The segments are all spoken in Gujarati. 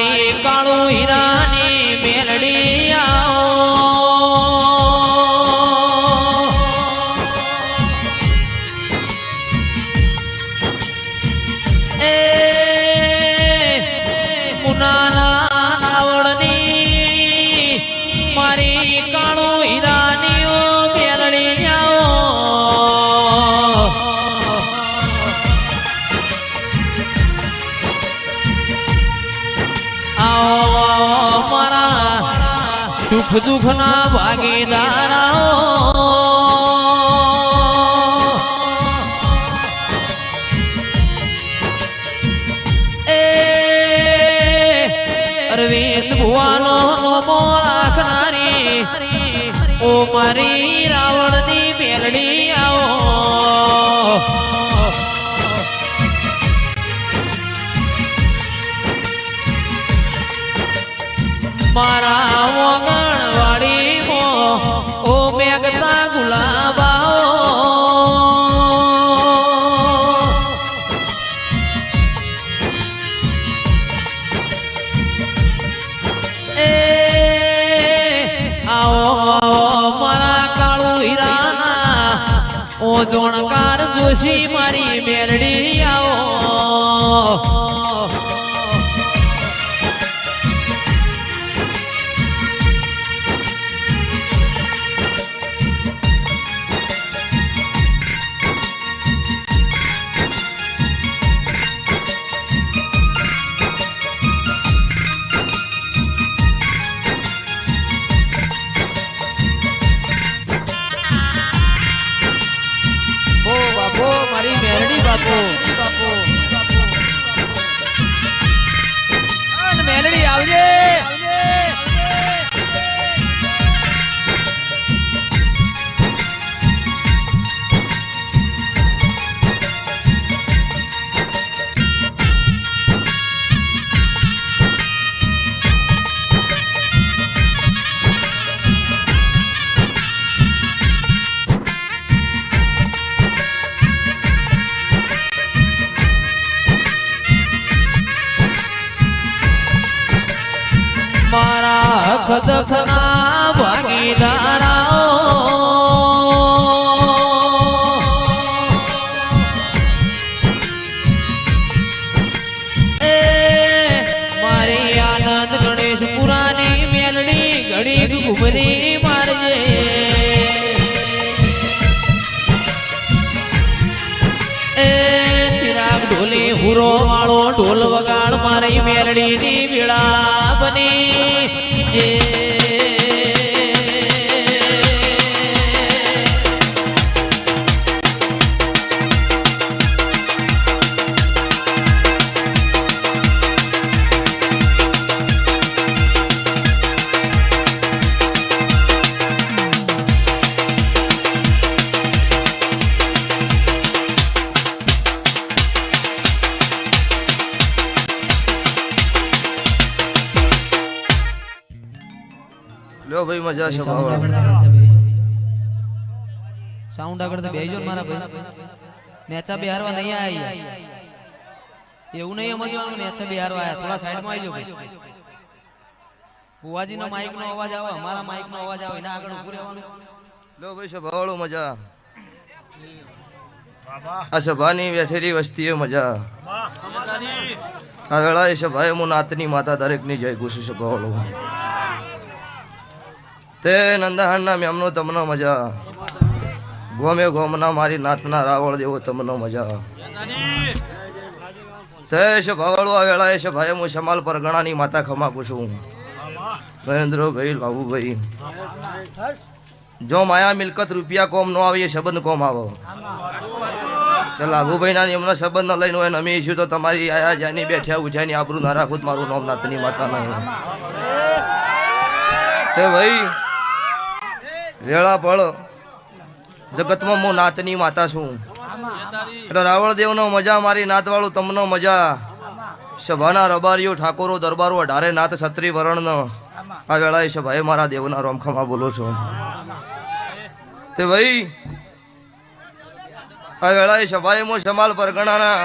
મારી કાળુ હીરાની મેલડી આવો એ મુનાના આવડની મારી કાળુ હીરાની મેલડી આવો સુખ દુઃખ ના ભાગીદારાઓ એ અરવિંદ ભુવાનો નોમો રાખનારી ઓ મારી રાવણની મેલડી આવો મારા વગણવાડી ઓ મેઘતા ગુલાબાઓ એ આવો મારા કાળુ હીરાના ઓ જોણકાર જોશી મારી મેલડી આવો મારી મેરડી બાપુ મેરડી આવજે મારા ખદખના ભાગીદારાઓ એ મારી આનંદ ગણેશ પુરાની મેલડી ઘડી ઘુમરી મારજે એ ચિરાગ ઢોલી હુરો વાળો ઢોલ વગાડ મારી મેલડી ની વેળા બની લો ભાઈ મજા છે સાઉન્ડ આગળ તો બેજો મારા ભાઈ નેચા બિહારવા નહીં આયા એવું નહીં સમજવાનું નેચા બિહારવા આયા થોડા સાઈડમાં આવી જાવ ભાઈ બુવાજી નો માઈક નો અવાજ આવે અમારા માઈક નો અવાજ આવે એના આગળ ઊભું રહેવાનું લો ભાઈ સભાવાળો મજા આ સભાની બેઠેલી વસ્તીએ મજા આ વેળાએ સભાએ હું નાતની માતા દરેકની જય ઘુસુ સભાવાળો તે નંદાહણના મેમનો તમને મજા ગોમે ગોમના મારી નાતના રાવળ દેવો તમને મજા તે સભાવાળો આ વેળાએ સભાએ હું સમાલ પરગણાની માતા ખમા પૂછું મહેન્દ્રભાઈ લાભુભાઈ જો માયા મિલકત રૂપિયા કોમ ન આવે એ સંબંધ કોમ આવો કે લાભુભાઈ ના એમનો સંબંધ ન લઈને હોય અમે ઈશું તો તમારી આયા જ્યાંની બેઠ્યા ઉઠ્યાની આબરૂ ના રાખું મારું નામ નાતની માતા નહીં તે ભાઈ વેળા પળ જગતમાં હું નાતની માતા છું એટલે રાવળદેવનો મજા મારી નાતવાળું તમનો મજા સભાના રબારીઓ ઠાકોરો દરબારો 18 નાત છત્રી વરણ આ વેળાએ સભાએ મારા દેવના રોમખમા બોલો છો તે ભાઈ આ વેળાએ સભાએ મો સમાલ પરગણાના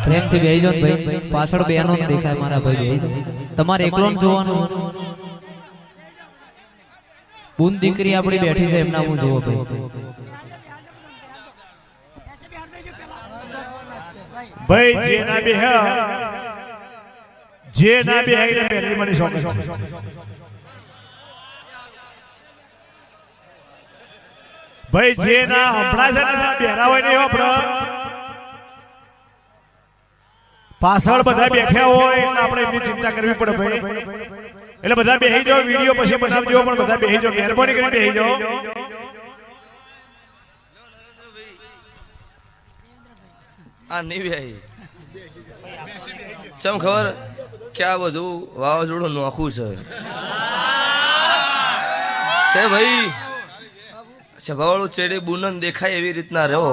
પ્રેમથી બેહી જાઓ ને ભાઈ, પાછળ બેનો દેખાય મારા ભાઈ, બેહી જાઓ. તમારે એકલો ને જોવાનું. બુન દીકરી આપણી બેઠી છે એમના હું જોવો ભાઈ. ભાઈ જે ના બે જે ના બે ને પહેલી મને શોખ છે. ભાઈ જે ના હમણાં છે ને બેરા હોય નહીં હમણાં પાછળ બધા બેઠ્યા હોય એટલે આપણે એમની ચિંતા કરવી પડે ભાઈ. એટલે બધા બેહી જાઓ, વિડીયો પછી બનાવજો પણ બધા બેહી જાઓ, મહેરબાની કરીને બેહી જાઓ. આ નહીં ભાઈ ચમ ખબર કે આ બધું વાવાઝોડું નોખું છે તે ભાઈ સભાવાળું ચેડે બુનન દેખાય એવી રીતના રહો.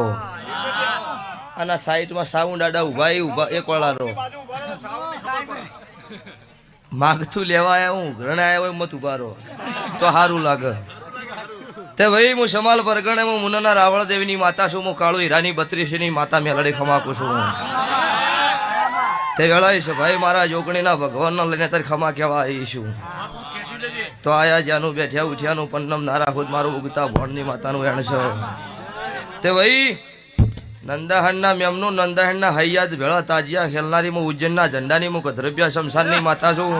આના સાઈડમાં સાઉન્ડ આડા ઉભા એક વાળા રહો. માગતું લેવા આવ્યા હું ઘરણા આવ્યા હોય મત ઉભા રહો તો સારું લાગે. તે ભાઈ હું સમાલ પરગણે હું મુન્નાના રાવળ દેવીની માતા છું. હું કાળુ હીરાની 32ની માતા મેલડી ખમાકું છું. તે વેળાય છે ભાઈ મારા જોગણીના ભગવાનને લઈને તારી ખમા કહેવા આવી છું. તો આયા જ્યાંનું બેઠ્યા ઉઠ્યાનું પન્નમ નારા ખુદ મારું ઉગતા ભણની માતાનું એણ છે. તે ભાઈ નંદાહણના મેમનું નંદાહણના હૈયાદ ભેળા તાજિયા ખેલનારી હું ઉજ્જૈનના ઝંડાની હું ગધરભ્યા શમશાનની માતા છું.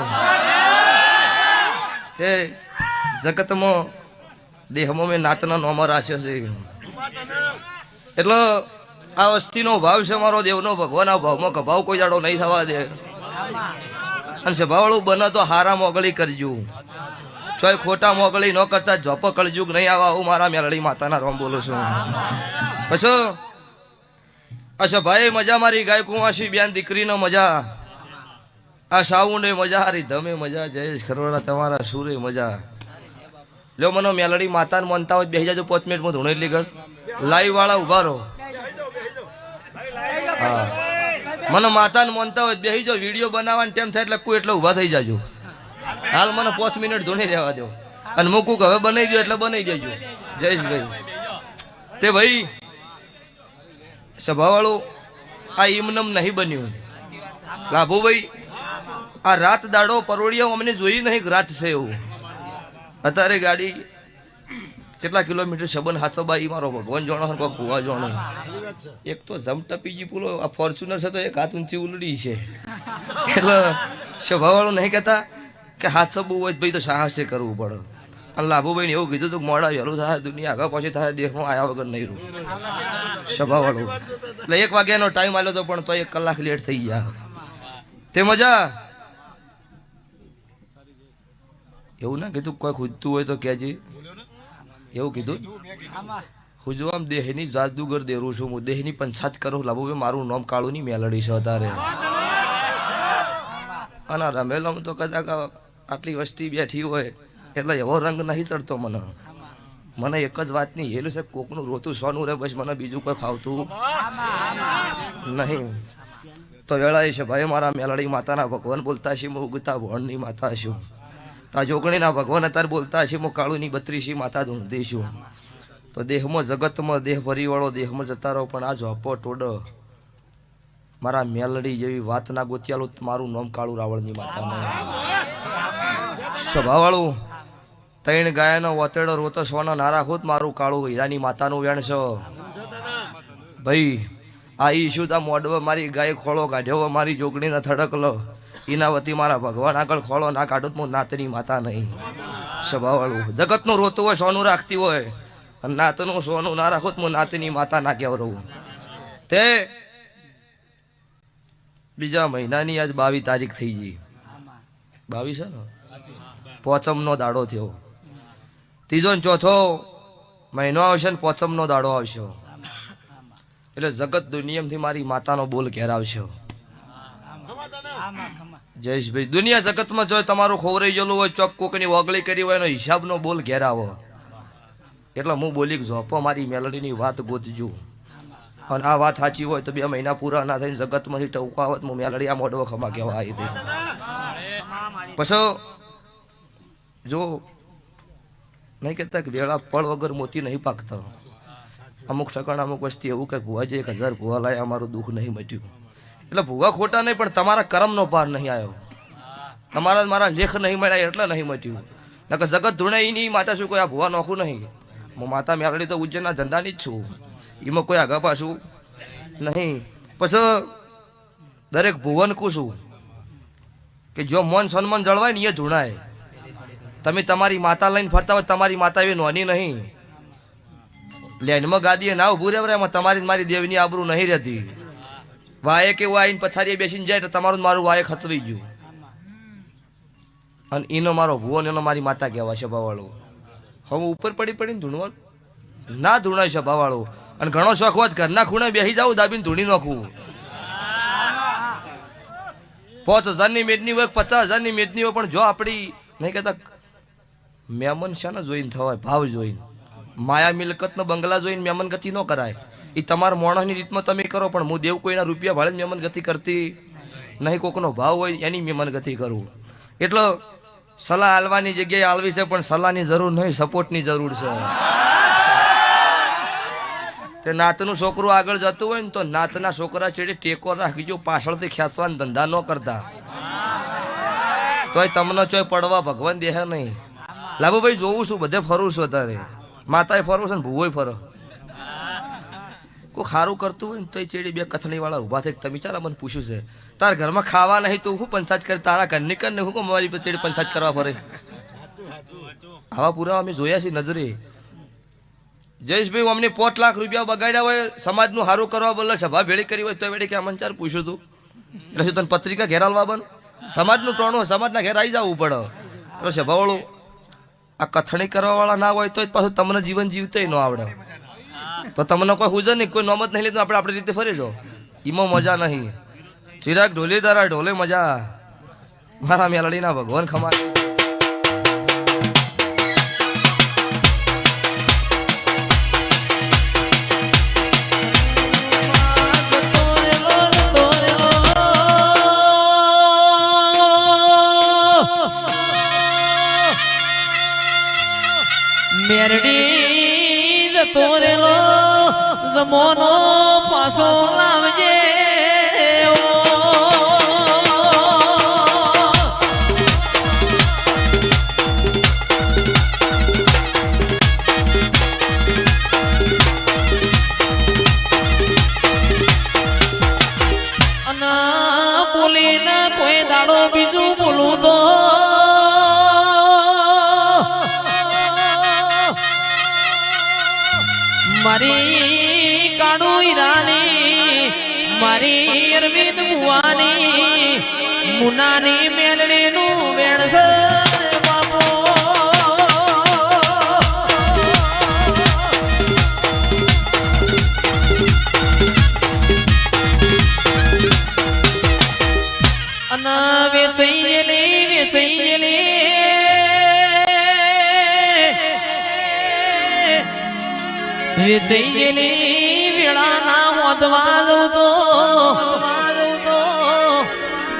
તે જગતમાં દેહમાં મેં નાતના નોમર રાખ્યો છે. એટલે આ વસ્તીનો ભાવ છે મારો દેવનો ભગવાન. આ ભાવમાં કભાવ કોઈ જાડો નહીં થવા દે. અને સભાવાળું બને તો હારા મોગળી કરજો, ચોય ખોટા મોગળી ન કરતા જોપ કળજુગ નહીં આવા. હું મારા મેલડી માતાના રોમ બોલું છું. પછી અચ્છા ભાઈ મજા મારી ગાય કુંવાસી બેન દીકરીનો મજા, આ સાઉન્ડ મજા, હારી ધમે મજા, જયેશ ખરવાડા તમારા સુરે મજા. લો મને મેલડી માતાને માનતા હોય બેસી જાજો 5 મિનિટ હું ધૂણે એટલી ગણ લાઈવ વાળા ઉભા રહો. હા મને માતાને માનતા હોય બેસી જાઓ, વિડીયો બનાવવાનો ટાઈમ થાય એટલે કોઈ એટલે ઊભા થઈ જાજો. હાલ મને 5 મિનિટ ધૂણી રહેવા દો અને મૂકું કે હવે બનાવી દો એટલે બનાવી દેજો જયેશભાઈ. તે ભાઈ સભાવાળું આ ઈમનમ નહીં બન્યું લાભુભાઈ. આ રાત દાડો પરોડિયા અમને જોઈ નહીં રાત છે એવું. અત્યારે ગાડી કેટલા કિલોમીટર સબન હાથબાઈ મારો ભગવાન જોણો કોઈ કુવા જોણો. એક તો જમટપીજી પુલો આ ફોર્ચ્યુનર છે તો એક હાથ ઊંચી ઉલડી છે. એટલે સભાવાળું નહીં કહેતા કે હાથ સબવું હોય ભાઈ તો સાહસે કરવું પડે. અને લાભુભાઈ ને એવું કીધું હતું મોડા વહેલું થાય દુનિયા આગળ પછી થાય દેશમાં આવ્યા વગર નહીં રહું સભાવાળું. એટલે 1 વાગ્યાનો ટાઈમ આવ્યો હતો પણ તો 1 કલાક લેટ થઈ ગયા. તે મજા એવું ના કીધું કોઈ ખુદતું હોય તો કહેજે. એવું કીધું હુજવામ દેહની જાદુગર દેરું છું હું. દેહની પંચાયત કરું લાભુભાઈ મારું નામ કાળુની મેલડી છે અત્યારે. અને રમેલમ તો કદાચ આટલી વસ્તી બેઠી હોય એટલે એવો રંગ નહીં ચડતો મને. મને એક જ વાતની હેલું છે કોકનું રોતું સોનું રે બસ, મને બીજું કોઈ ફાવતું નહીં. તો વેળાએ છે ભાઈ મારા મેલડી માતાના ભગવાન બોલતા છે હું ઉગતા ભણની માતા છું. તા જોગણીના ભગવાન અત્યારે બોલતા છે હું કાળુની 32 માતા ધૂંધી છું. તો દેહમાં જગતમાં દેહ ભરી વાળો દેહમાં જતા રહો પણ આ જોપો ટોડ મારા મેલડી જેવી વાત ના ગોતિયાલો મારું નામ કાળુ રાવળની માતા. સભાવાળું 3 ગાયનો વતેડો રોતો સોનો નારા ખુદ મારું કાળુ હીરાની માતાનું વેણ છે ભાઈ. આ ઈશુ તા મોડવા મારી ગાય ખોળો કાઢ્યો મારી જોગણીના થડકલો એના વતી મારા ભગવાન આગળ ખોળો ના કાઢો હું નાતની માતા નહીં. સભાવાળું જગતનું રોતું હોય સોનું રાખતી હોય અને નાતનું સોનું ના રાખો હું નાતની માતા ના કહેવ રહું. તે બીજા મહિનાની આજ 22 તારીખ થઈ ગઈ. 22 છે ને પોચમનો દાડો થયો. ત્રીજો ને ચોથો મહિનો આવશે ને પોચમનો દાડો આવશે એટલે જગત દુનિયામાંથી મારી માતાનો બોલ ઘેરાવશે. જયેશભાઈ દુનિયા જગતમાં જો તમારું ખોવરાઈ ગયેલું હોય ચોક કોકની વગળી કરી હોય એનો હિસાબનો બોલ ઘેરાવો. એટલે હું બોલી જોપો મારી મેલડીની વાત ગોતજો અને આ વાત સાચી હોય તો 2 મહિના પૂરા ના થઈને જગતમાંથી ટવકાવત હું મેલડી આ મોઢો ખમા કહેવા આવી હતી. પછી જો નહીં કહેતા કે વેળા પળ વગર મોતી નહીં પાકતા. અમુક ઠકાણા અમુક વસ્તી એવું કે ભુવાજી 1000 ભુવા લાય અમારું દુઃખ નહીં મટ્યું. એટલે ભૂવા ખોટા નહીં, પણ તમારા કર્મનો પાર નહીં આવ્યો, તમારા મારા લેખ નહીં મળ્યા એટલે નહીં મટ્યું. નકર જગત ધૂણે નહીં માતા શું કોઈ આ ભૂવા નોખું નહીં. હું માતા મેળડી તો ઉજ્જૈનના ધંધાની જ છું, એમાં કોઈ આગા પાછું નહીં. પછી દરેક ભુવન કુશું કે જો મન સન્માન જળવાય ને એ ધૂણાય. તમે તમારી માતા લઈને ફરતા હોય, તમારી માતા એવી નોની નહીં. લેનમાં ગાદીએ ના ઉભું રહેવાય, એમાં તમારી મારી દેવની આબરૂ નહીં રહેતી. વાયે કેવું આવીને પથારીએ બેસીને જાય તો તમારું મારું વાયે ખતરી ગયું. અને એનો મારો ભુવો ને એનો મારી માતા કહેવાય સભાવાળો. હવે ઉપર પડી પડીને ધૂણવાનું ના ધૂણાય સભાવાળો. અને ઘણો શોખ હોત ઘરના ખૂણે બેસી જાવ, દાબીને ધૂણી નાખવું. 5000ની મેદની હોય, 50,000ની મેદની હોય, પણ જો આપણી નહીં કહેતા મહેમાન છે ને જોઈને થવાય, ભાવ જોઈને. માયા મિલકતનો બંગલા જોઈને મહેમાન ગતિ ન કરાય. એ તમારા માણસની રીતમાં તમે કરો, પણ હું દેવ કોઈના રૂપિયા ભાડે મહેમાન ગતિ કરતી નહીં. કોકનો ભાવ હોય એની મહેમાન ગતિ કરવું. એટલે સલાહ આલવાની જગ્યાએ આલવી છે, પણ સલાહની જરૂર નહીં, સપોર્ટની જરૂર છે. તે નાતનું છોકરું આગળ જતું હોય ને તો નાતના છોકરા છેડે ટેકો રાખજો, પાછળથી ખેંચવાના ધંધા ન કરતા. તોય તમને ચોય પડવા ભગવાન દેહ નહીં. લાભુભાઈ જોવું છું, બધે ફરું છું અત્યારે. માતાએ ફરવું છે ને ભૂવોય ફરો. કોઈ સારું કરતું હોય ને તો ચેડી બે કથણી વાળા ઉભા થઈ, તમે ચાલા મને પૂછ્યું છે તારા ઘરમાં ખાવા નહીં તો હું પંચાયત કરી, તારા ઘરની કર ને હું મારી ચેડી પંચાયત કરવા ફરે. આવા પુરાવા અમે જોયા છે નજરે. જયેશભાઈ અમને 5 લાખ રૂપિયા બગાડ્યા હોય, સમાજનું સારું કરવા બોલે, સભા ભેળી કરી હોય તો વેડે કે અમને ચાર પૂછ્યું તું એટલે તને પત્રિકા ઘેરાલવા બન. સમાજનું ટોણું સમાજના ઘેર આવી જવું પડે. એટલે સભાવાળું આ કથણી કરવા વાળા ના હોય તો જ પાછું તમને જીવન જીવતે ન આવડે. તો તમને કોઈ હુજર નહીં, કોઈ નોમત નહીં લીધું, આપણે આપણી રીતે ફરી જાઓ. એમાં મજા નહીં. ચિરાગ ઢોલી તારા ઢોલે મજા, મારા મેલડીના ભગવાન ખમા. મેરડી જતો રેલો જમોનો પાછો લાવજે. અને બોલીને કોઈ દાડો બીજું બોલું તો મારી કાળુ હીરાની, મારી અરવિંદ ભુવાની, મુનાની મેલડીનું વેણસ બાપો. અને વેચાઈ ગયેલી વેચાઈ ગયેલી વેળાના હોદવા દઉં તો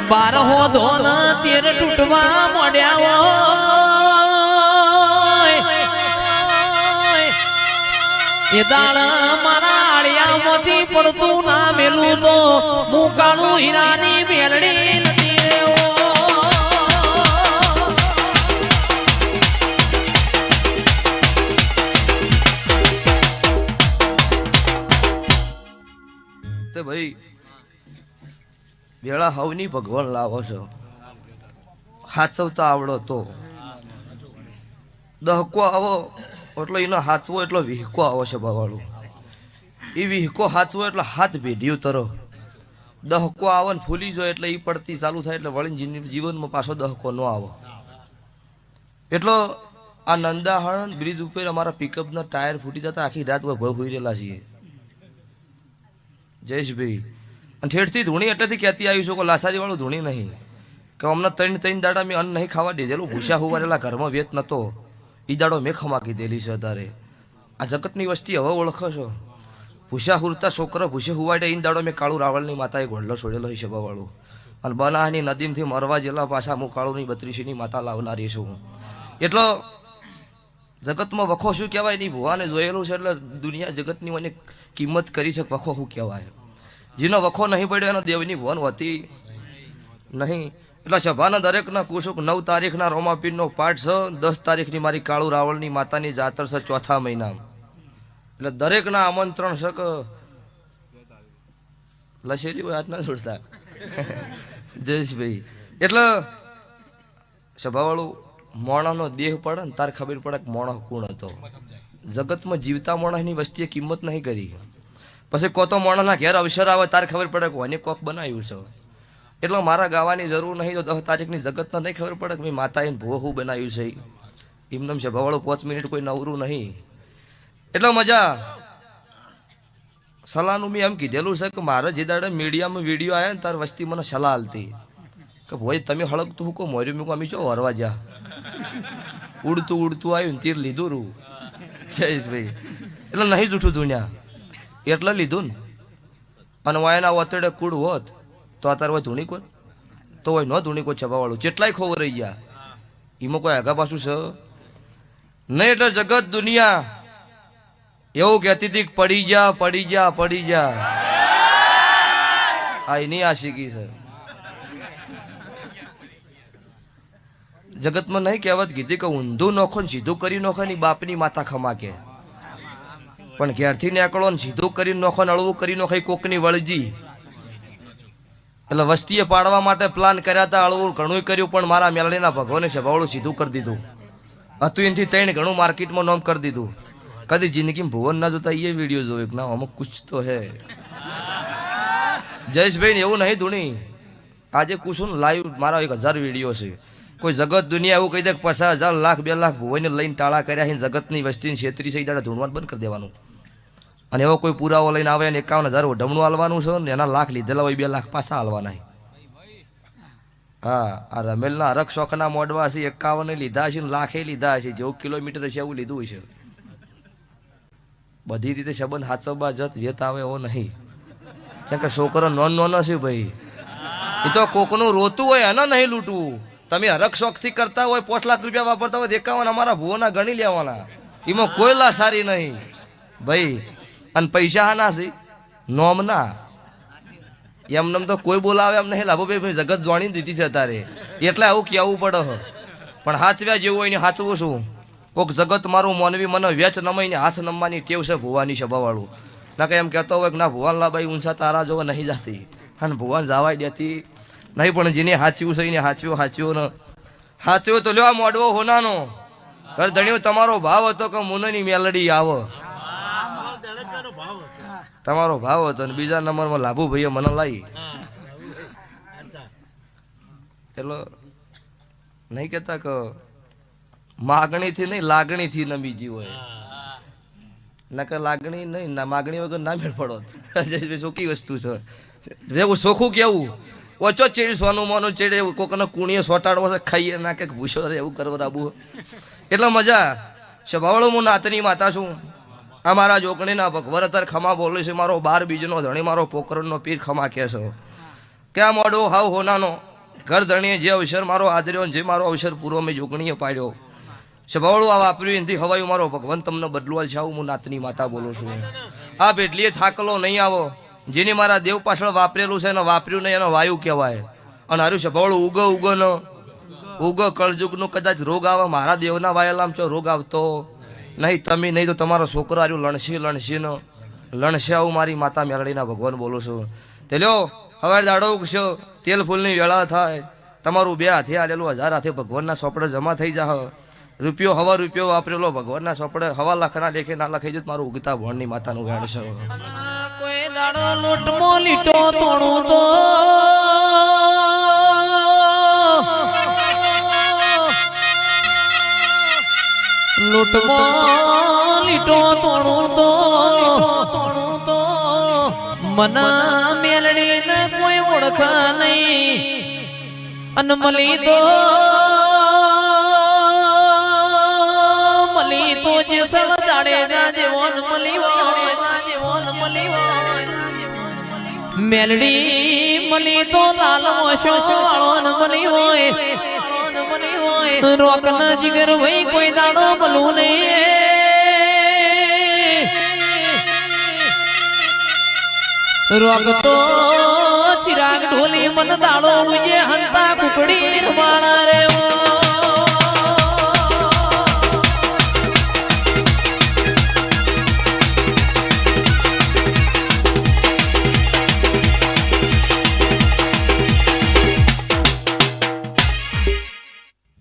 12 હોદો ને 13 તૂટવા મોડ્યા હોય. એ દાળ મારા આળિયામાંથી પડતું ના મેલું તો હું કાળુ હીરાની મેલડી નથી રેવો. ભાઈ વેળા હવની ભગવાન લાવો છો, હાચવતા આવડો તો. દહકો આવો એટલે એનો હાચવો એટલો વિહકો આવો છે બાવાળું. એ વિહકો હાચવો એટલે હાથ ભેઢ્યું તરો. દહકો આવો ને ફૂલી જાય એટલે એ પડતી ચાલુ થાય એટલે વળીને જીવનમાં પાછો દહકો ન આવો. એટલો આ નંદાહરણ બ્રિજ ઉપર અમારા પિકઅપના ટાયર ફૂટી જતા આખી રાત ભર હોઈ રહેલા છીએ જયેશભાઈ. અને ઠેઠથી ધૂણી એટલેથી કહેતી આવી છું કે લાસારી વાળું ધૂણી નહીં, કે અમને 3 દાડા મેં અન્ન નહીં ખાવા દીધેલું. ભૂસા હુવારેલા ઘરમાં વેત નતો, એ દાડો મેં ખમાકી દેલી છે. તારે આ જગતની વસ્તી હવે ઓળખો છો. ભૂસા હુરતા છોકરો ભૂસે હુવાડે એ દાડો મેં કાળુ રાવળની માતાએ ઘોડલો છોડેલો હોય સભાવાળું. અને બનાની નદીમથી મરવા જેલા પાછા હું કાળુની 32ની માતા લાવનારી છું. એટલો જગતમાં વખો શું કહેવાય નહીં, ભુવાને જોયેલું છે એટલે દુનિયા જગતની મને કિંમત કરી છે. વખો શું કહેવાય જેનો વખો નહીં પડ્યો એનો દેવની ભવન હોતી નહીં. એટલે સભાના દરેકના કુશુક 9 તારીખના રોમાપીરનો પાઠ છે, 10 તારીખની મારી કાળુ રાવળની માતાની જાતર છે ચોથા મહિના. એટલે દરેકના આમંત્રણ છે કે લસેલી હોય હાથ ના છોડતા જયેશભાઈ. એટલે સભાવાળું મોણાનો દેહ પડે ને તાર ખબર પડે કે મોણો કોણ હતો. જગતમાં જીવતા મોણસની વસ્તીએ કિંમત નહીં કરી. પછી કોતો મોણસના ઘેર અવસર આવે તાર ખબર પડે કે કોને કોક બનાવ્યું છે. એટલે મારા ગાવાની જરૂર નહીં. તો 10 તારીખની જગતને નહીં ખબર પડે કે મેં માતાએ ભૂવો શું બનાવ્યું છે. એમને સભાવાળું 5 મિનિટ કોઈ નવરું નહીં. એટલે મજા સલાહનું મેં એમ કીધેલું છે કે મારે જે દાડે મીડિયામાં વિડીયો આવ્યા ને તાર વસ્તી મને સલાહ આલતી કે ભાઈ તમે હળગતું હું કહો મોર્યું મૂકો અમે ચો હરવા જા. ઉડતું ઉડતું આવ્યું ને તીર લીધું રૂ જયેશભાઈ. એટલે નહીં જૂઠું દુનિયા એટલે લીધું ને. અને વાયના વતડે કુડ હોત તો આ તાર હોય ધૂણી કોત તો હોય ન ધૂણી કોત છપાવાળું જેટલાય ખોવ રહી ગયા એમાં કોઈ આગા પાછું છે નહીં. એટલે જગત દુનિયા એવું કહેતી હતી કે પડી જા પડી જા પડી જા. આ એની આશિકી છે. જગતમાં નહીં કહેવત કીધી કે ઊંધું નોખો ને સીધું કરી નોખો ની બાપની માતા ખમા કે. પણ ઘેરથી નીકળો ને સીધું કરી નોખો ને અળવું કરી નોખો કોકની વળજી. એટલે વસ્તીએ પાડવા માટે પ્લાન કર્યા હતા, અળવું ઘણું કર્યું પણ મારા મેલડીના ભગવાને સભાવાળું સીધું કરી દીધું હતું. એનાથી 3 ઘણું માર્કેટમાં નામ કરી દીધું. કદી જિંદગીમાં ભુવન ના જોતા એ વિડીયો જોવે કે ના અમુક કુછ તો હે. જયેશભાઈ એવું નહીં ધૂણી. આજે કુશું લાઈવ મારા 1000 વિડીયો છે. કોઈ જગત દુનિયા એવું કહી દે કે 50,000 લાખ 2 લાખ ભુવઈને લઈને ટાળા કર્યા છે. જગતની વસ્તીની છેતરી છે દાડા ધૂણવાનું બંધ કરી દેવાનું. અને એવો કોઈ પુરાવો લઈને આવે ને 51,000 ઓઢમણું હાલવાનું છે ને એના લાખ લીધેલા હોય 2 લાખ પાછા હાલવાના. હા આ રમેલના હરક શોખના મોડવા છે 51 લીધા છે ને લાખે લીધા છે. જેવું કિલોમીટર હશે એવું લીધું છે. બધી રીતે સંબંધ હાચવવા જત વ્યત આવે એવો નહીં. કેમ કે છોકરો નોન છે ભાઈ. એ તો કોકનું રોતું હોય એને નહીં લૂંટવું. તમે હરક શોખથી કરતા હોય 5 લાખ રૂપિયા વાપરતા હોય 51 અમારા ભુવોના ગણી લેવાના. એમાં કોઈ લા સારી નહીં ભાઈ. અને પૈસા હા ના છે નોમ ના એમને તો કોઈ બોલાવે એમ નહીં. લાભો ભાઈ જગત જાણી દીધી છે અત્યારે એટલે આવું કહેવું પડે. પણ હાચવ્યા જેવું હોય ને હાચવું શું. કોક જગત મારું મોનવી મને વેચ નમાઈને હાથ નમવાની ટેવ છે ભુવાની સભાવાળું. ના કે એમ કહેતો હોય કે ના ભુવાનલા ભાઈ ઊંચા તારા જોવા નહીં જતી અને ભુવાન જવાય દેતી નહીં. પણ જેને હાચ્યું છે એને હાચ્યું ને હાચ્યો તો લ્યો મોડવો હોનાનો ઘર ધણ્યો તમારો ભાવ હતો કે મુનની મેલડી આવો. તમારો ભાવ હતો ને બીજા નંબરમાં લાભુ ભાઈએ મને લાવી. એટલે નહીં કહેતા કે માગણીથી નહીં લાગણીથી નમીજી હોય. નકર લાગણી નહીં ના માગણી વગર ના મેળ પડો. ચોખ્ખી વસ્તુ છે. એવું ચોખ્ખું કેવું ઓછો ચેડી સોનું મોનું ચેડે કોકને કુણીએ સોટાડવો છે ખાઈએ ના કે ભૂસો રે એવું કરવા રાબુ. એટલે મજા સભાવાળું હું નાતની માતા છું. આ મારા જોકણીના ભગવર અત્યારે ખમા બોલે છે. મારો 12 બીજનો ધણી મારો પોકરણનો પીર ખમા કહે છે. ક્યાં મોડો હાવ હોનાનો ઘર ધણીએ જે અવસર મારો આદર્યો જે મારો અવસર પૂરો મેં જોગણીએ પાડ્યો. સભાવાળું આ વાપર્યું એનાથી હવાયું મારો ભગવાન તમને બદલવા છે. હું નાતની માતા બોલું છું. આ ભેટલીએ થાકલો નહીં આવો. જેને મારા દેવ પાછળ વાપરેલું છે એને વાપર્યું નહીં એનો વાયુ કહેવાય. અને હારું સભાવાળું ઉગો કળજુગનું કદાચ રોગ આવે મારા દેવના વાયેલામ છો રોગ આવતો નહીં. તમે નહીં તો તમારો છોકરો હાર્યું લણશે આવું મારી માતા મેલડીના ભગવાન બોલું છું. તે લ્યો હવે દાડો ઉગશો તેલ ફૂલની વેળા થાય. તમારું 2 હાથે આલેલું 1000 હાથે ભગવાનના સોપડે જમા થઈ જા. રૂપિયો હવા રૂપિયો વાપરેલો ભગવાનના સોપડે હવા લાખના લેખે ના લખાઈ જત મારું ઉગતા ભણની માતાનું વેણ છે. કોઈ દાડો લૂંટમો લીટો તોડું તો લૂંટમો લીટો તોડું તો મન મેલડી ને કોઈ ઓળખ નહીં. અને મલી તો જે સળ જાડે જેવોન મેલડી મલી તો લાલ મોશો વાળો ન મલી હોય. રોક ના જીગર ભાઈ કોઈ દાડો બલું નહીં. રોગતો ચિરાગ ઢોલી મન દાડો મુજે હંતા કુકડી રમાણા રે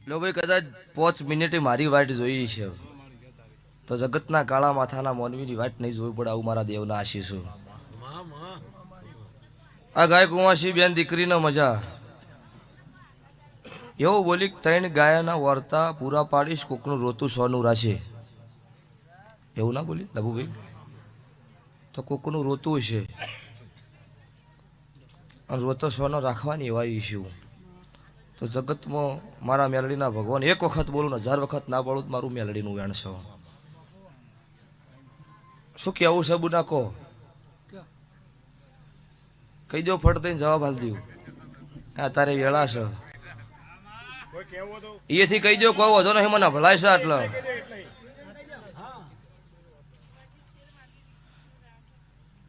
લો ભાઈ કદાચ 5 મિનિટે મારી વાટ જોઈ છે તો જગતના કાળા માથાના મોનવીની વાટ નહીં જોવી પડે આવું મારા દેવના આશીષો આ ગાય કુંવાસી બેન દીકરીનો મજા એવું બોલી 3 ગાયના વર્તા પૂરા પાડીશ કોકનું રોતું સોનું રાશે એવું ના બોલી લબુભાઈ તો કોકનું રોતું છે અને રોતો સોનો રાખવાની એવા ઈશ્યુ તો જગતમાં મારા મેલડીના ભગવાન એક વખત બોલું ને 1000 વખત ના બોલું મારું મેલડીનું વેણ છે શું કેવું છે બુના કહો કહી દો ફટ દઈને જવાબ હાલ દઉં આ તારે વેળા છે એથી કહી દો કહો વધો નહીં મને ભલાય છે આટલો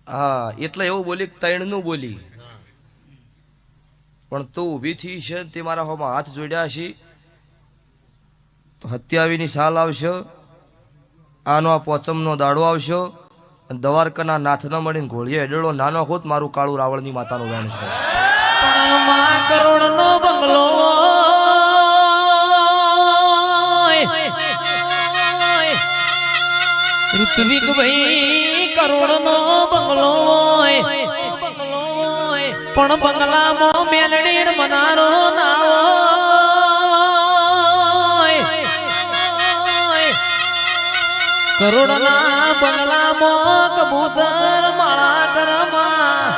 હા એટલે એવું બોલી 3 નું બોલી પણ તું ઊભી થઈ છે તે મારા હોમાં હાથ જોડ્યા છે તો 27ની સાલ આવશે આનો આ પોચમનો દાડો આવશે અને દ્વારકાના નાથના મળીને ઘોડીએ એડળો નાનો હોત મારું કાળું રાવણની માતાનું વેણ છે કરોડનો બંગલો ઋત્વિક ભાઈ કરોડનો બંગલો પણ બંગલામાં મેલડી મનારો નાવો કરોડના બંગલામાં કબૂતર માળા કરમાં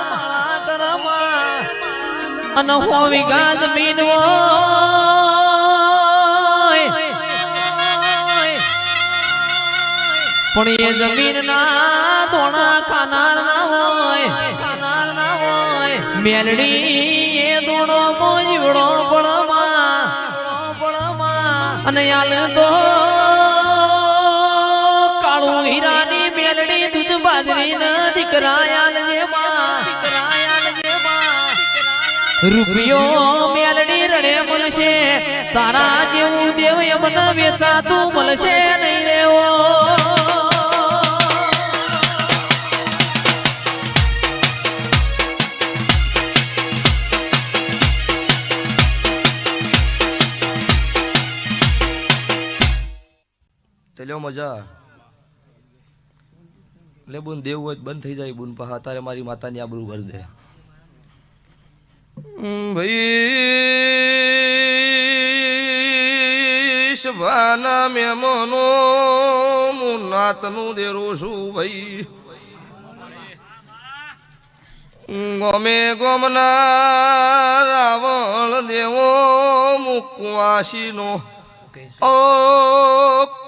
અને હો વીઘા જમીન પણ એ જમીન ના ધોણા ખાનાર ના હોય મેલડી એ ધોણો મોજવડો પડમાં અને આલ તો કાળું હીરાની મેલડી દૂધ બાજરી ના દીકરાયાલ રૂપિયો મેલડી રડે મળશે તારા જેવું દેવ એમને વેચાતું મળશે નહીં રેવો લ્યો મજા લે બુન દેવું હોય બંધ થઈ જાય બુન પા તારે મારી માતાની આબરૂ ભર દે ભાઈ સભાના મહેમાનો હું નાતનું દેરું છું ભાઈ ગમે ગમના રાવણ દેવો મુકવાસીનો ઓ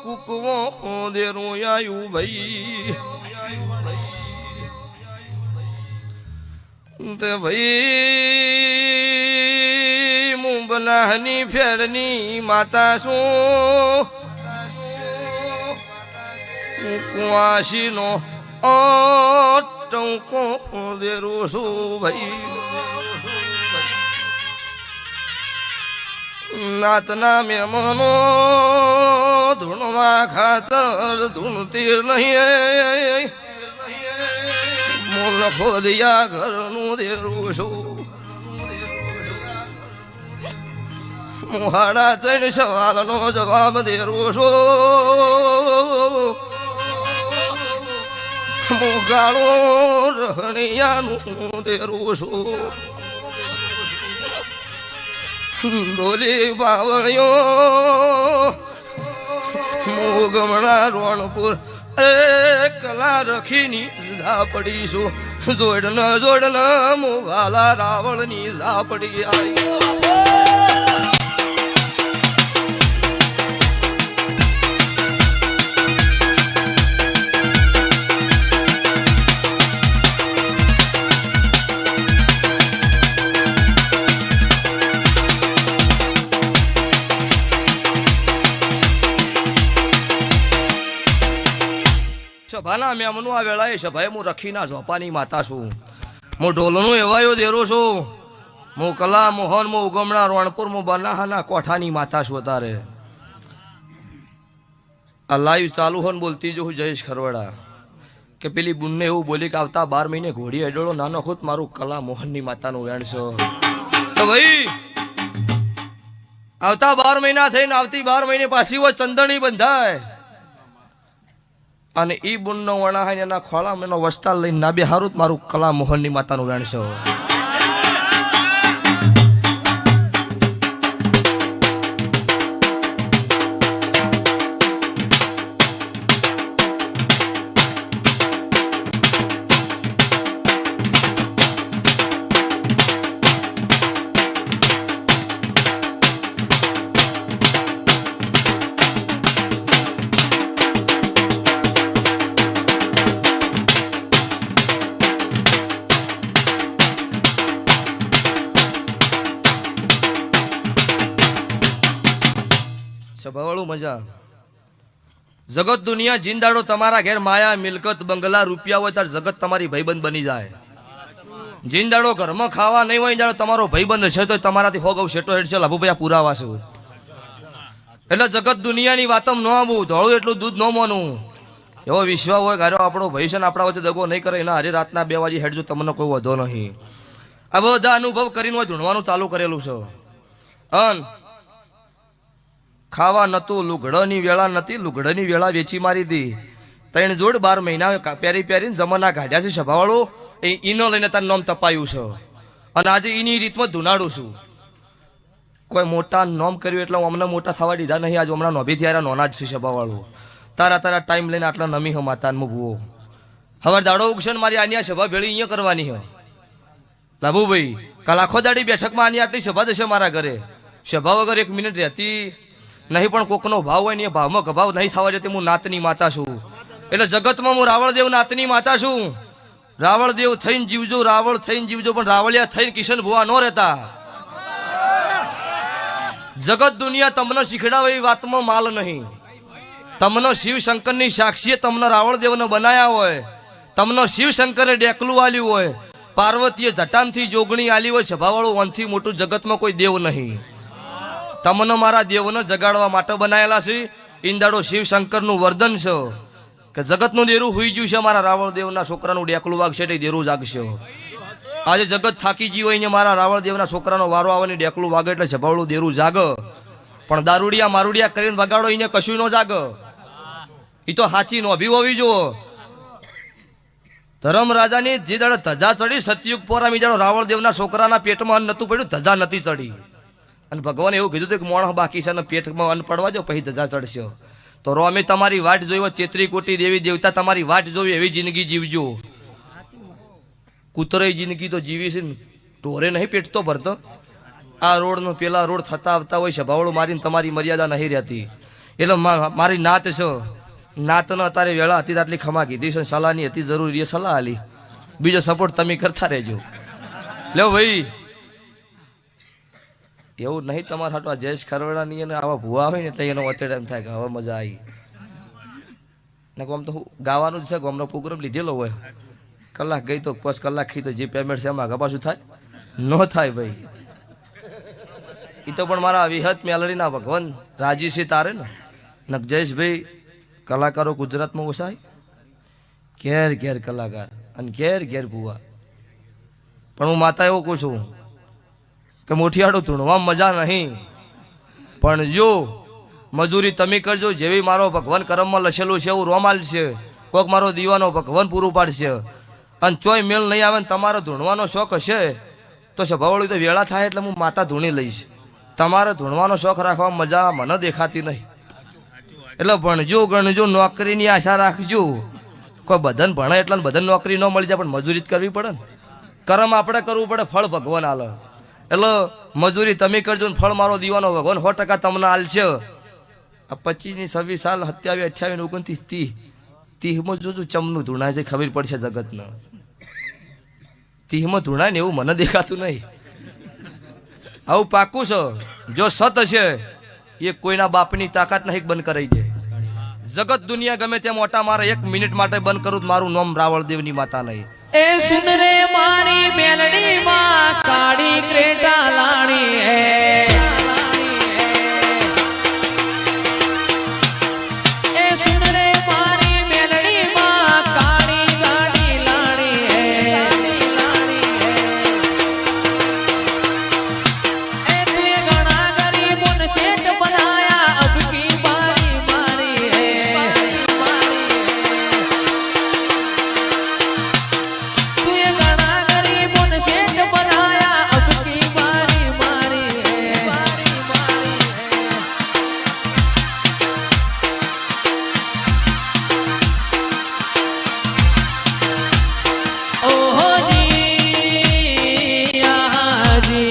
કુકવો દેરું આયુ ભાઈ તે ભાઈ મુંબનાની ફેરની માતા શું કુવાસીનો ઓ ટંકો દેરું છું ભાઈ નાતના મહેમાનો ધૂણવા ખાતર ધૂણતી નહીં મૂલ ખોદિયા ઘરનું દેરું છું મુહાડા 3 સવાલનો જવાબ દેરું છું મુગાળો રહણિયાનું દેરું છું ડોલી બાવળિયો મોગમણા રોણપુર કલા રખીની ઝાપડીશું જોડન મોવાલા રાવણની ઝાપડી આવી સભાના મેમનું આ વેળાએ સભાએ હું રખીના ઝોપાની માતા છું હું ઢોલનું એવાયો દેરો છું. હું કલા મોહન હું ઉગમણા રોણપુર હું બનાહાના કોઠાની માતા છું. તારે આ લાઈવ ચાલુ હોન બોલતી જો હું જયેશ ખરવડા કે પેલી બુનને એવું બોલી કે આવતા 12 મહિને ઘોડી અડોળો નાનો ખુદ મારું કલા મોહનની માતાનું વેણ છો. તો ભાઈ આવતા 12 મહિના થઈને આવતી 12 મહિને પાછી હોય ચંદણી બંધાય અને ઈ બુનનો વણાહાય એના ખોળામાં એનો વસ્તાલ લઈને ના બે હારું મારું કલા મોહનની માતાનું વેણ છો. સભાવાળું મજા જગત દુનિયા જીંદાડો તમારા ઘેર માયા મિલકત બંગલા રૂપિયા હોય ત્યારે જગત તમારી ભાઈબંધ બની જાય. જીંદાડો ઘરમાં ખાવા નહીં હોય જાડો તમારો ભાઈબંધ છે તો તમારાથી હો ગૌ શેટો હેડ છે લાભુભાઈ આ પુરાવા છે. એટલે જગત દુનિયાની વાતમ ન આવવું ધોળું એટલું દૂધ ન મોનું એવો વિશ્વાસ હોય ગારો આપણો ભાઈ છે ને આપણા વચ્ચે દગો નહીં કરે એના હરે રાતના 2 વાગે હેડજો તમને કોઈ વધો નહીં. આ બધા અનુભવ કરીને ધૂણવાનું ચાલુ કરેલું છે. અન ખાવા નતું લુગડાની વેળા નથી લુગડાની વેળા વેચી મારી હતી. 3 જોડ 12 મહિના પહેરી પહેરીને જમાના કાઢ્યા છે. સભાવાળો એ ઈનો લઈને તારું નામ તપાયું છે અને આજે એની રીતમાં ધુનાડું છું. કોઈ મોટા નોમ કર્યું એટલે અમને મોટા થવા દીધા નહીં. આજે હમણાં નોભી થયા નોના જ છે. સભાવાળો તારા ટાઈમ લઈને આટલા નમી હો માતાને ભૂવો હવે દાડો ઉગશે મારી આની આ સભા ભેળી અહીંયા કરવાની હોય. લાભુભાઈ કાલ આખો દાડી બેઠકમાં આની આટલી સભા થશે મારા ઘરે. સભા વગર 1 મિનિટ રહેતી નહીં. પણ કોકનો ભાવ હોય ને એ ભાવમાં ગભાવ નહીં થવા જતી. હું નાતની માતા છું. એટલે જગતમાં હું રાવળદેવ નાતની માતા છું. રાવળદેવ થઈને જીવજો રાવળ થઈને જીવજો પણ રાવળિયા થઈને કિશન ભુવા ન રહેતા. જગત દુનિયા તમને શીખડાવે એ વાતમાં માલ નહીં. તમને શિવ શંકરની સાક્ષીએ તમને રાવળદેવને બનાયા હોય. તમને શિવ શંકરે ડેકલું આલ્યું હોય. પાર્વતીએ જટામથી જોગણી આલી હોય. સભાવાળું વનથી મોટું જગતમાં કોઈ દેવ નહીં. તમને મારા દેવને જગાડવા માટે બનાયેલા છે. ઈંદાડો શિવ શંકરનું વર્ધન છે કે જગતનું દેરું હુઈ ગયું છે. મારા રાવળદેવના છોકરાનું ડેકલું વાગશે એટલે દેરું જાગશે. આજે જગત થાકી ગયું હોય ને મારા રાવળદેવના છોકરાનો વારો આવે ને ડેકલું વાગે એટલે સભાવળું દેરું જાગ. પણ દારૂડિયા મારુડિયા કરીને વગાડો એને કશું ન જાગ. એ તો હાચી નોભી હોવી જુઓ. ધર્મ રાજાની જે દાડે ધજા ચડી સતયુગ પોરામી જાડો રાવળદેવના છોકરાના પેટમાં અન્ન નતું પડ્યું ધજા નથી ચડી. અને ભગવાન એવું કીધું હતું કે મોણ બાકી છે ને પેટમાં અન્ન પડવા દો પછી ધજા ચડશે. તો રોમે તમારી વાટ જોઈ હોય. 33 કોટી દેવી દેવતા તમારી વાટ જોઈ એવી જિંદગી જીવજો. કૂતરાઈ જિંદગી તો જીવી છે ને ઢોરે નહીં પેટ તો ભરતો. આ રોડનો પેલા રોડ થતા આવતા હોય. સભાવાળું મારીને તમારી મર્યાદા નહીં રહેતી. એટલે મારી નાત છે. નાતનો અત્યારે વેળા હતી આટલી ખમા કીધી છે. સલાહની હતી જરૂરી સલાહ આલી. બીજો સપોર્ટ તમે કરતા રહેજો. લ્યો ભાઈ એવું નહીં તમારે હાટો આ જયેશ ખરવડાની અને આવા ભૂવા હોય ને એટલે એનો વચ્ચે એમ થાય કે હવે મજા આવી ને. આમ તો ગાવાનું જ છે. ગામનો પ્રોગ્રામ લીધેલો હોય. કલાક ગઈ તો 5 કલાક ખી તો જે પેમેન્ટ છે એમાં ગપાશું થાય ન થાય ભાઈ. એ તો પણ મારા વિહત મેલડીના ભગવાન રાજી છે તારે ને જયેશભાઈ. કલાકારો ગુજરાતમાં ઓછાય ઘેર કલાકાર અને ઘેર ભૂવા. પણ હું માતા એવું કહું છું કે મોઠિયાડું ધૂણવા મજા નહીં. પણ જો મજૂરી તમે કરજો. જેવી મારો ભગવાન કરમમાં લખેલું છે એવું રોમાલ છે. કોક મારો દીવાનો ભગવાન પૂરું પાડશે. અને ચોય મેળ નહીં આવે ને તમારો ધૂણવાનો શોખ હશે તો સભાવાળી તો વેળા થાય એટલે હું માતા ધૂણી લઈશ. તમારે ધૂણવાનો શોખ રાખવા મજા મને દેખાતી નહીં. એટલે ભણજો ગણજો નોકરીની આશા રાખજો. કોઈ બધાને ભણે એટલે બધાને નોકરી ન મળી જાય પણ મજૂરી જ કરવી પડે ને. કરમ આપણે કરવું પડે ફળ ભગવાન આલે. એટલે મજૂરી તમે કરજો ને ફળ મારો દીવાનો ભગવાન 100% તમને આલશે. આ 25 26 સાલ 27 28 29 30માં જોજો ચમનું ધૂણાય છે ખબર પડશે જગતને. 30માં ધૂણાય ને એવું મને દેખાતું નહીં. આવું પાકું છે. જો સત હશે એ કોઈના બાપની તાકાત નહીં બંધ કરાઈ જાય. જગત દુનિયા ગમે ત્યાં મોટા મારે 1 મિનિટ માટે બંધ કરું મારું નામ રાવળદેવની માતા નહીં. ए सुन रे मारी मेलडी माँ काड़ी क्रेटा लाणी है ए सुन रे मारी मेलडी माँ काड़ी गाड़ी लाणी है ए तुझे घना गरीबों ने सेठ बनाया अब की बारी मारी है तुझे घना गरीबों ने सेठ बनाया अब की बारी मारी है ओहो जी आहा जी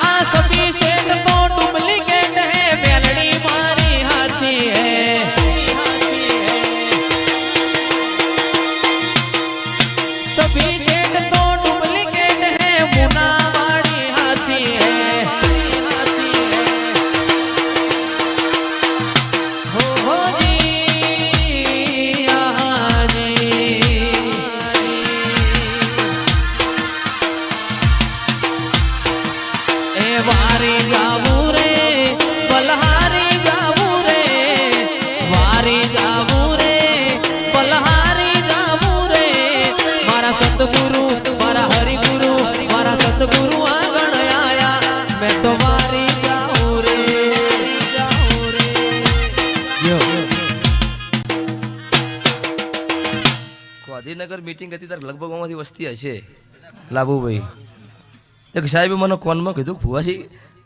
आ सभी सेठ तो डुप्लीकेट है मेलड़ी मारी हाथी है सभी सेठ तो डुप्लीकेट है मुना मारी हाथी है हो जी आहा जी ए वारी गावू रे बलहारी गावू रे वारी गावू रे बलहारी गावू रे मारा सतगुरु मारा हरि गुरु मारा सतगुरु आंगण आया मैं तो वारी गावू रे यो ગાંધીનગર મીટિંગ હતી ત્યારે લગભગ આમાંથી વસ્તી હશે લાભુભાઈ એક સાહેબે મને કોનમાં કીધું ભુવાજી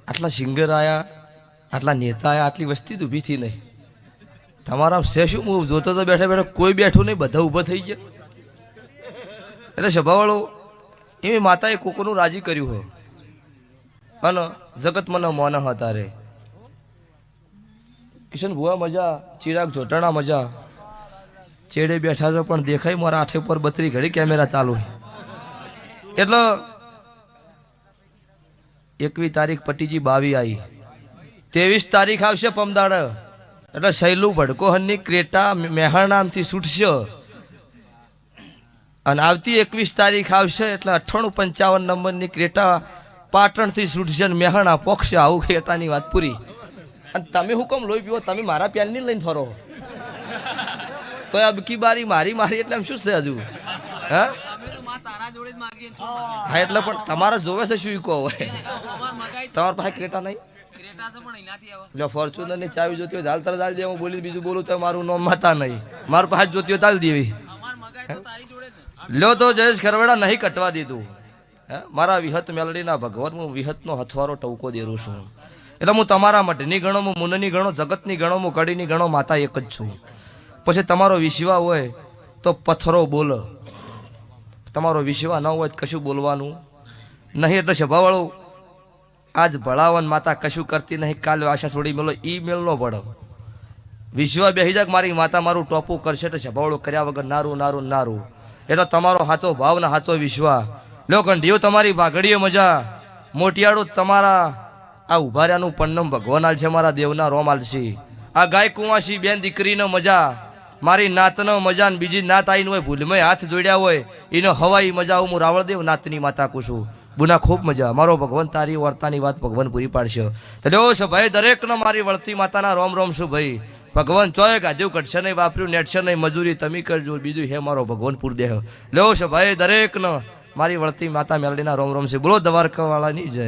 આટલા સિંગર આયા આટલા નેતા આયા આટલી વસ્તી તો ઊભી થઈ નહીં તમારા છે શું હું જોતો તો બેઠા બેઠા કોઈ બેઠું નહીં બધા ઊભા થઈ ગયા એટલે સભાવાળો એવી માતાએ કોકોનું રાજી કર્યું હોય અને જગત મને મોન હતા રે કિશન ભુવા મજા ચિરાગ જોટાણા મજા ચેડે બેઠા છો પણ દેખાય મારા આઠે પર 32 ઘડી કેમેરા ચાલુ એટલે 21 તારીખ પટીજી 22 આવી 23 તારીખ આવશે પમદાડ એટલે શૈલું ભડકોહનની ક્રેટા મહેરણામથી છૂટશે અને આવતી 21 તારીખ આવશે એટલે 9855 નંબરની ક્રેટા પાટણથી છૂટશે અને મહેરણા પોક્ષે આવું ક્રેટાની વાત પૂરી અને તમે હુકમ લોહી પીવો તમે મારા પ્યાલની લઈને ફરો તો આ બકી બારી મારી એટલે આમ શું છે હજુ હા હા એટલે પણ તમારા જોવે છે શું કહો હોય તમારા પાસે ક્રેટા નહીં લ્યો ફોર્ચ્યુનર ની ચાવી જોતી હોય હાલ તરત હાલ દે હું બોલી બીજું બોલું તો મારું નામ માતા નહીં મારા પાસે જોતી હોય તાલ દેવી લ્યો તો જયેશ ખરવેડા નહીં કટવા દીધું હે મારા વિહત મેલડીના ભગવાન હું વિહતનો હથવારો ટવકો દેરું છું એટલે હું તમારા માટે ની ગણો હું મુનની ગણો જગતની ગણો હું કડીની ગણો માતા એક જ છું પછી તમારો વિશ્વા હોય તો પથ્થરો બોલો તમારો વિશ્વા ન હોય તો કશું બોલવાનું નહીં એટલે સભાવાળું આજ ભળાવન માતા કશું કરતી નહીં કાલે આશા છોડી મેલો ઈ મેલ નો પડો વિશ્વા બેહી જાક મારી માતા મારું ટોપું કરશે એટલે સભાવાળું કર્યા વગર નારું નારું નારું એટલે તમારો હાચો ભાવ ને હાચો વિશ્વા લો કંઢીઓ તમારી વાઘડીઓ મજા મોટિયાળું તમારા આ ઉભાર્યાનું પન્નમ ભગવાન આલ છે મારા દેવના રોમ આલશી આ ગાય કુંવાસી બેન દીકરીનો મજા મારી નાતનો મજા ને બીજી નાત આવીને હોય ભૂલમય હાથ જોડ્યા હોય એનો હવાઈ મજા હું રાવળદેવ નાતની માતા કુશું બુના ખૂબ મજા મારો ભગવાન તારી વાર્તાની વાત ભગવાન પૂરી પાડશે તો લ્યો છો ભાઈ દરેકનો મારી વળતી માતાના રોમ રોમ શું ભાઈ ભગવાન ચોય ગાજુ કટશે નહીં વાપર્યું નેટશે નહીં મજૂરી તમે કરજો બીજું હે મારો ભગવાન પૂર દેહ લ્યો છો ભાઈ દરેકનો મારી વળતી માતા મેલડીના રોમ રોમ છે બોલો દ્વારકા વાળાની જય